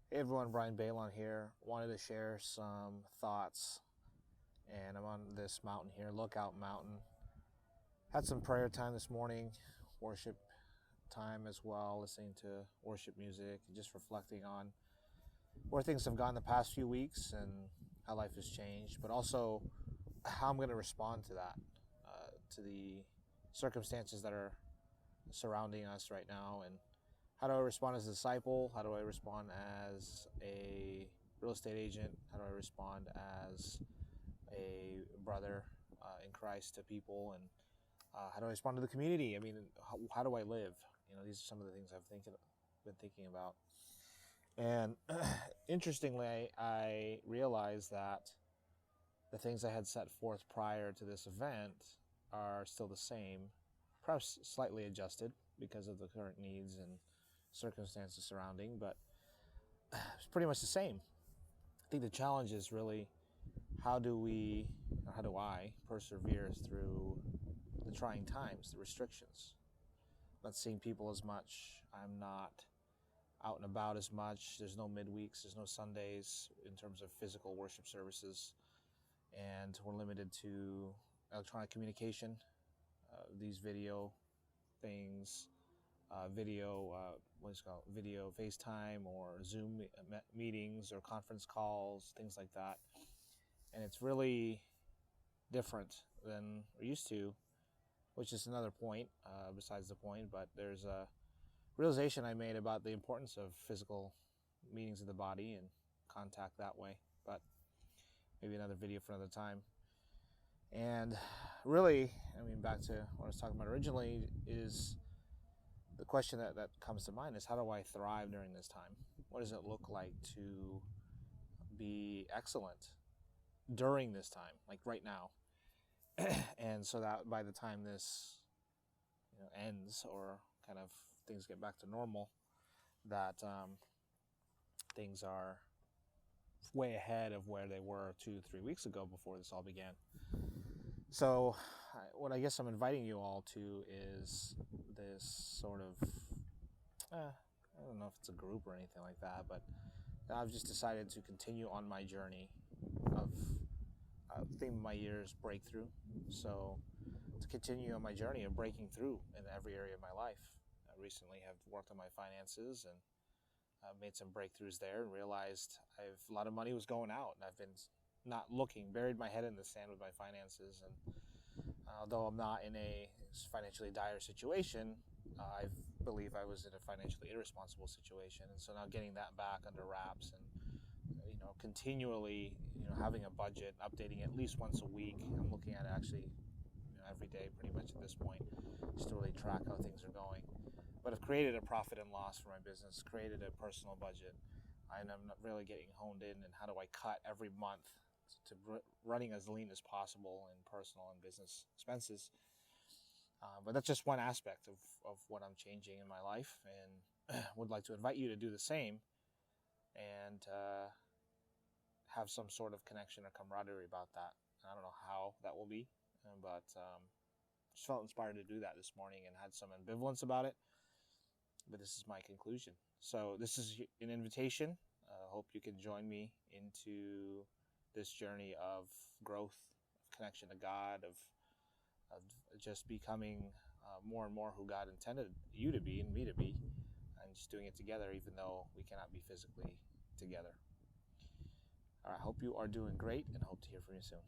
Hey everyone, Bryan Baylon here. Wanted to share some thoughts, and I'm on this mountain here, Lookout Mountain. Had some prayer time this morning, worship time as well, listening to worship music, and just reflecting on where things have gone the past few weeks and how life has changed, but also how I'm going to respond to that, to the circumstances that are surrounding us right now, and how do I respond as a disciple? How do I respond as a real estate agent? How do I respond as a brother in Christ to people? And how do I respond to the community? I mean, how do I live? These are some of the things been thinking about. And interestingly, I realized that the things I had set forth prior to this event are still the same, perhaps slightly adjusted because of the current needs and circumstances surrounding, but it's pretty much the same. I think the challenge is really how do I persevere through the trying times, the restrictions. I'm not seeing people as much. I'm not out and about as much. There's no midweeks, there's no Sundays in terms of physical worship services, and we're limited to electronic communication, these video things, video FaceTime or Zoom meetings or conference calls, things like that. And it's really different than we're used to, which is another point besides the point. But there's a realization I made about the importance of physical meetings of the body and contact that way. But maybe another video for another time. And really, back to what I was talking about originally, is the question that comes to mind is, how do I thrive during this time? What does it look like to be excellent during this time, like right now? And so that by the time this ends, or kind of things get back to normal, that things are way ahead of where they were 2-3 weeks ago before this all began. So what I guess I'm inviting you all to is this sort of I don't know if it's a group or anything like that, but I've just decided to continue on my journey of theme of my year is breakthrough. So to continue on my journey of breaking through in every area of my life. I recently have worked on my finances and made some breakthroughs there, and realized a lot of money was going out, and I've been not looking, buried my head in the sand with my finances. And although I'm not in a financially dire situation, I believe I was in a financially irresponsible situation. And so now getting that back under wraps, and continually having a budget, updating at least once a week. I'm looking at it actually every day pretty much at this point, just to really track how things are going. But I've created a profit and loss for my business, created a personal budget, and I'm not really getting honed in and how do I cut every month to running as lean as possible in personal and business expenses. But that's just one aspect of what I'm changing in my life, and would like to invite you to do the same, and have some sort of connection or camaraderie about that. I don't know how that will be, but just felt inspired to do that this morning and had some ambivalence about it. But this is my conclusion. So this is an invitation. Hope you can join me into this journey of growth, of connection to God, of just becoming more and more who God intended you to be and me to be, and just doing it together, even though we cannot be physically together. All right, hope you are doing great, and hope to hear from you soon.